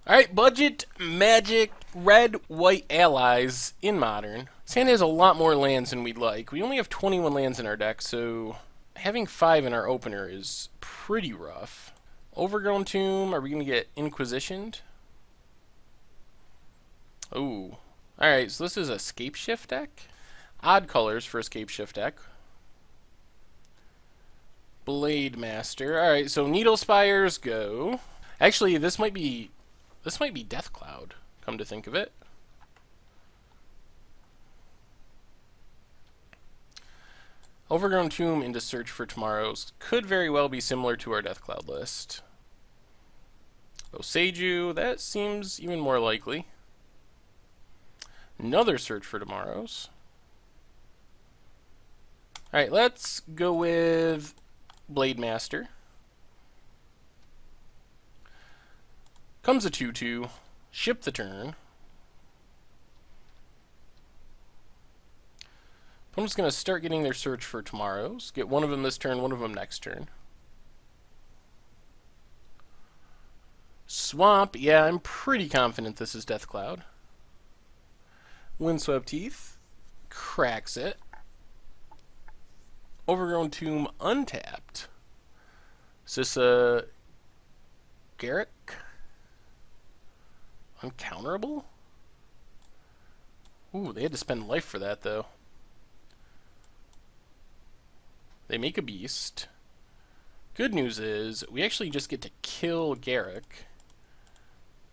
Alright, budget, magic, red, white allies in modern. Sand has a lot more lands than we'd like. We only have 21 lands in our deck, so having 5 in our opener is pretty rough. Overgrown Tomb, are we going to get Inquisitioned? Ooh. Alright, so this is a Scape Shift deck. Odd colors for a Scape Shift deck. Blade Master. Alright, so Needle Spires go. Actually, this might be Death Cloud, come to think of it. Overgrown Tomb into Search for Tomorrows could very well be similar to our Death Cloud list. Boseiju, that seems even more likely. Another Search for Tomorrows. Alright, let's go with Blade Master. Comes a 2/2. Ship the turn. Opponent's going to start getting their Search for Tomorrows. Get one of them this turn, one of them next turn. Swamp, yeah, I'm pretty confident this is Death Cloud. Windswept Teeth. Cracks it. Overgrown Tomb untapped. Is this a Garruk? Uncounterable? Ooh, they had to spend life for that, though. They make a beast. Good news is, we actually just get to kill Garruk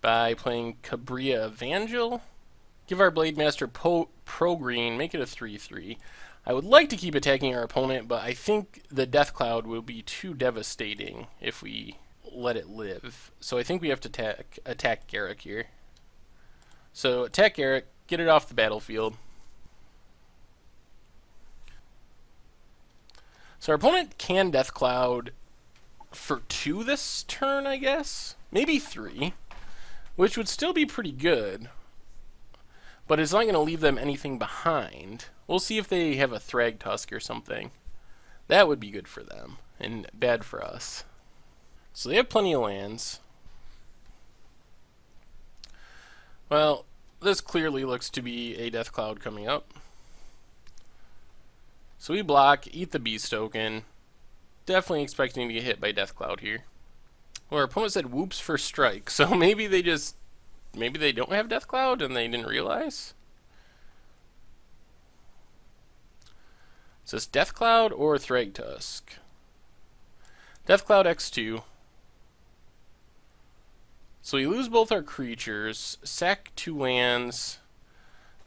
by playing Cabria Evangel. Give our Blade Master pro green, make it a 3/3. I would like to keep attacking our opponent, but I think the Death Cloud will be too devastating if we let it live. So I think we have to attack Garruk here. So attack Garruk, get it off the battlefield. So our opponent can Death Cloud for 2 this turn, I guess? Maybe 3, which would still be pretty good. But it's not going to leave them anything behind. We'll see if they have a Thragtusk or something. That would be good for them, and bad for us. So they have plenty of lands. Well, this clearly looks to be a Death Cloud coming up. So we block, eat the Beast token. Definitely expecting to get hit by Death Cloud here. Well, our opponent said whoops for strike, so maybe they don't have Death Cloud and they didn't realize? Is this Death Cloud or Thragtusk? Death Cloud X2. So we lose both our creatures, sack 2 lands,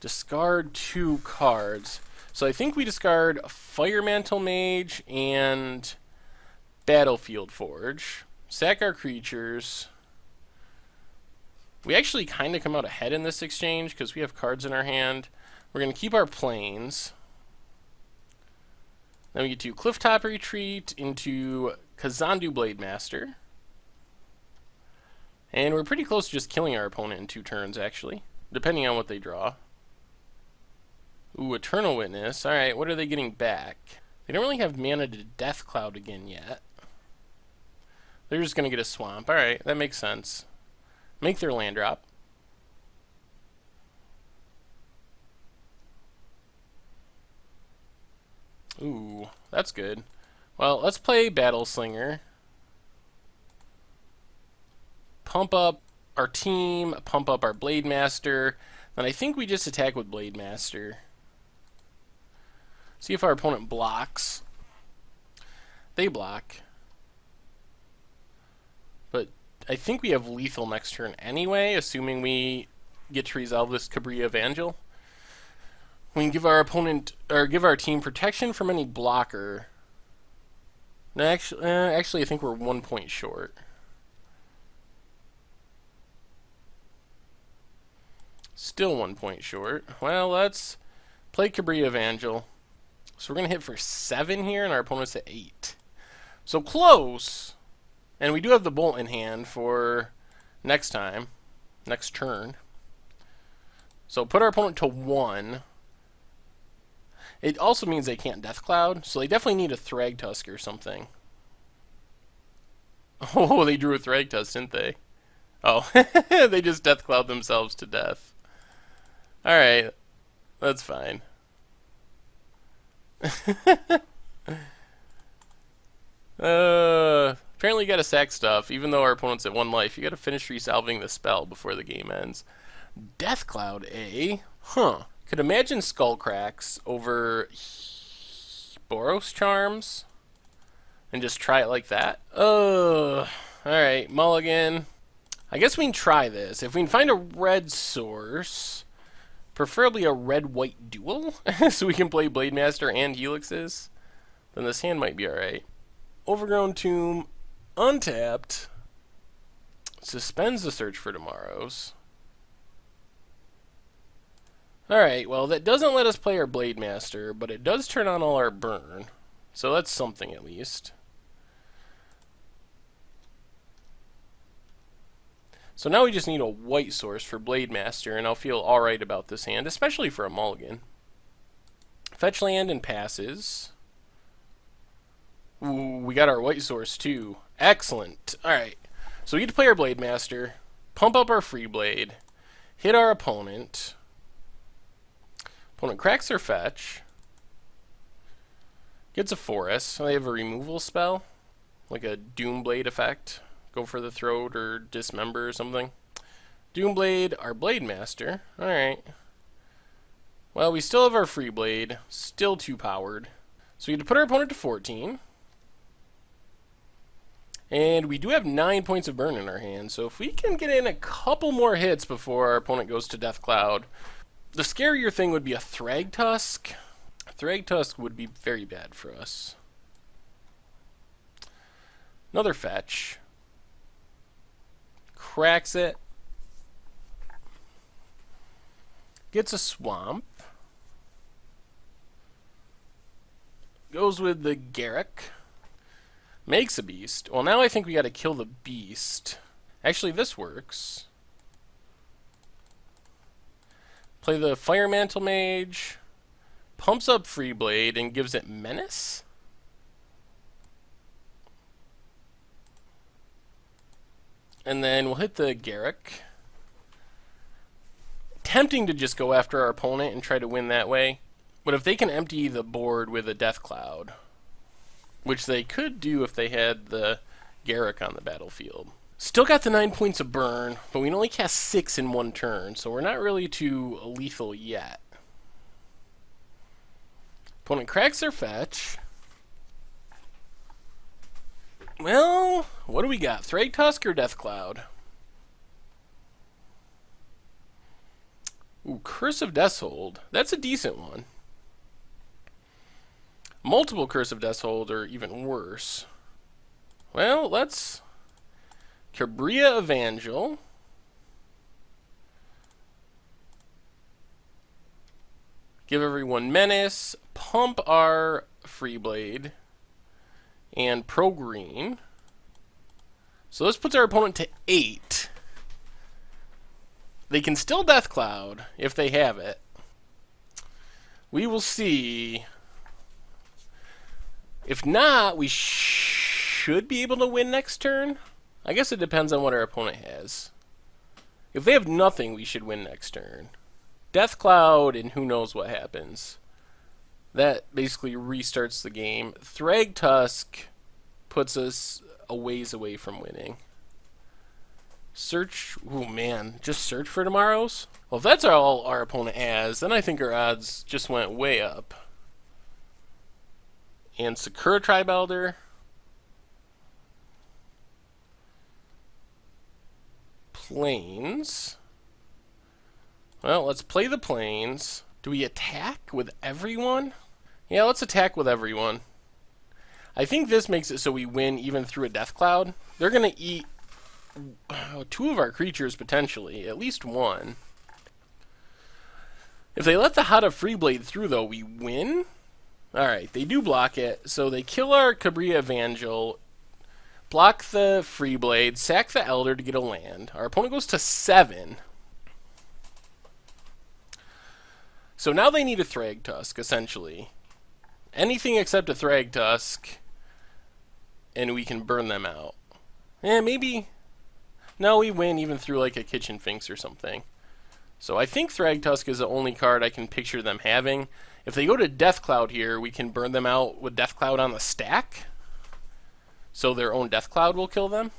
discard 2 cards. So I think we discard Firemantle Mage and Battlefield Forge. Sack our creatures. We actually kind of come out ahead in this exchange because we have cards in our hand. We're going to keep our planes. Then we get to Clifftop Retreat into Kazandu Blade Master. And we're pretty close to just killing our opponent in 2 turns, actually, depending on what they draw. Ooh, Eternal Witness. Alright, what are they getting back? They don't really have mana to Death Cloud again yet. They're just going to get a Swamp. Alright, that makes sense. Make their land drop. Ooh, that's good. Well, let's play Battle Slinger. Pump up our team, pump up our Blade Master. Then I think we just attack with Blade Master. See if our opponent blocks. They block. But I think we have lethal next turn anyway, assuming we get to resolve this Cabria Evangel. We can give our opponent, or give our team protection from any blocker. Actually, I think we're 1 point short. Still 1 point short. Well, let's play Cabria Evangel. So we're going to hit for 7 here, and our opponent's at 8. So close! And we do have the Bolt in hand for next time. Next turn. So put our opponent to 1. It also means they can't Death Cloud, so they definitely need a Thragtusk or something. Oh, they drew a Thragtusk, didn't they? Oh, they just Deathcloud themselves to death. Alright, that's fine. Apparently you gotta sack stuff, even though our opponent's at 1 life. You gotta finish resolving the spell before the game ends. Deathcloud, eh? Huh. Could imagine Skullcracks over Boros Charms and just try it like that. Alright, mulligan. I guess we can try this. If we can find a red source, preferably a red-white duel, so we can play Blade Master and Helixes, then this hand might be alright. Overgrown Tomb, untapped, suspends the Search for Tomorrows. Alright, well, that doesn't let us play our Blade Master, but it does turn on all our burn, so that's something at least. So now we just need a white source for Blade Master, and I'll feel alright about this hand, especially for a mulligan. Fetch land and passes. Ooh, we got our white source too. Excellent. Alright, so we get to play our Blade Master, pump up our Free Blade, hit our opponent. Opponent cracks their fetch, gets a forest, so they have a removal spell, like a Doomblade effect. Go for the throat or dismember or something. Doomblade, our Blade Master. Alright. Well, we still have our Free Blade. Still too powered. So we get to put our opponent to 14. And we do have 9 points of burn in our hand. So if we can get in a couple more hits before our opponent goes to Deathcloud. The scarier thing would be a Thragtusk. Thragtusk would be very bad for us. Another fetch. Cracks it. Gets a swamp. Goes with the Garruk. Makes a beast. Well, now I think we gotta kill the beast. Actually, this works. Play the Fire Mantle Mage. Pumps up Free Blade and gives it Menace? And then we'll hit the Garruk. Tempting to just go after our opponent and try to win that way. But if they can empty the board with a Deathcloud, which they could do if they had the Garruk on the battlefield. Still got the 9 points of burn, but we can only cast 6 in 1 turn, so we're not really too lethal yet. Opponent cracks their fetch. Well, what do we got? Thragtusk or Deathcloud? Ooh, Curse of Deathhold. That's a decent one. Multiple Curse of Deathhold are even worse. Well, let's... Cabria Evangel. Give everyone Menace. Pump our Free Blade. And Pro Green. So this puts our opponent to 8. They can still Deathcloud if they have it. We will see. If not, we should be able to win next turn. I guess it depends on what our opponent has. If they have nothing, we should win next turn. Deathcloud and who knows what happens. That basically restarts the game. Thragtusk puts us a ways away from winning. Search, oh man, just Search for Tomorrows? Well, if that's all our opponent has, then I think our odds just went way up. And Sakura Tribe Elder. Plains. Well, let's play the Plains. Do we attack with everyone? Yeah, let's attack with everyone. I think this makes it so we win even through a Deathcloud. They're going to eat 2 of our creatures, potentially. At least 1. If they let the Hada Freeblade through, though, we win? Alright, they do block it. So they kill our Cabria Evangel, block the Freeblade, sack the Elder to get a land. Our opponent goes to 7. So now they need a Thragtusk, essentially. Anything except a Thragtusk, and we can burn them out. Maybe No, we win even through like a Kitchen Finks or something. So I think Thragtusk is the only card I can picture them having. If they go to Deathcloud here, we can burn them out with Deathcloud on the stack. So their own Deathcloud will kill them.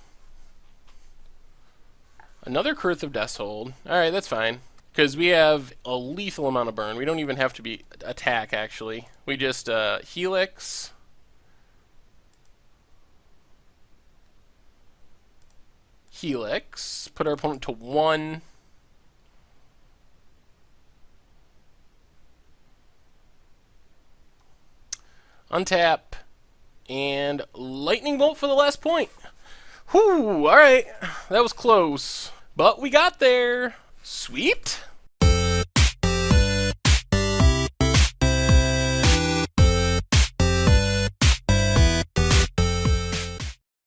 Another Kurth of Deathhold. Alright, that's fine. Because we have a lethal amount of burn. We don't even have to be attack, actually. We just Helix. Helix. Put our opponent to 1. Untap. And Lightning Bolt for the last point. Whew, alright. That was close. But we got there. Sweet.